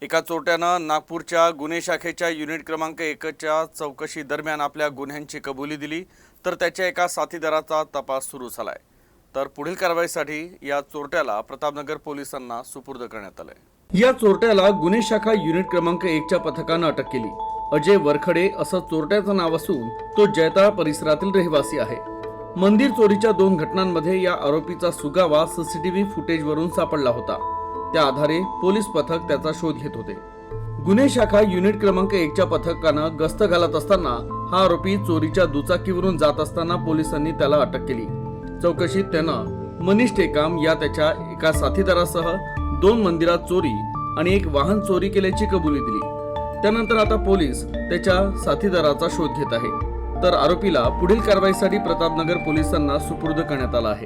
एका चोरट्यानं नागपूरच्या गुन्हे शाखेच्या युनिट क्रमांक 1च्या चौकशी दरम्यान आपल्या गुन्ह्यांची कबुली दिली, तर त्याच्या एका साथीदाराचा तपास सुरू झालाय। तर पुढील कारवाईसाठी या चोरट्याला प्रतापनगर पोलिसांना सुपूर्द करण्यात आलंय। या चोरट्याला गुन्हे शाखा युनिट क्रमांक 1च्या पथकानं अटक केली। अजय वरखडे असं चोरट्याचं नाव असून तो जैताळ परिसरातील रहिवासी आहे। मंदिर चोरीच्या 2 घटनांमध्ये या आरोपीचा सुगावा सीसीटीव्ही फुटेजवरून सापडला होता। त्या आधारे पोलीस पथक त्याचा शोध घेत होते। गुन्हे शाखा युनिट क्रमांक 1च्या पथकानं गस्त घालत असताना हा आरोपी चोरीच्या दुचाकीवरून जात असताना पोलिसांनी त्याला अटक केली। चौकशीत त्यानं मनीष टेकाम या त्याच्या एका साथीदारासह 2 मंदिरात चोरी आणि 1 वाहन चोरी केल्याची कबुली दिली। त्यानंतर आता पोलीस त्याच्या साथीदाराचा शोध घेत आहे। तर आरोपीला पुढील कारवाईसाठी प्रतापनगर पोलिसांना सुपूर्द करण्यात आला आहे।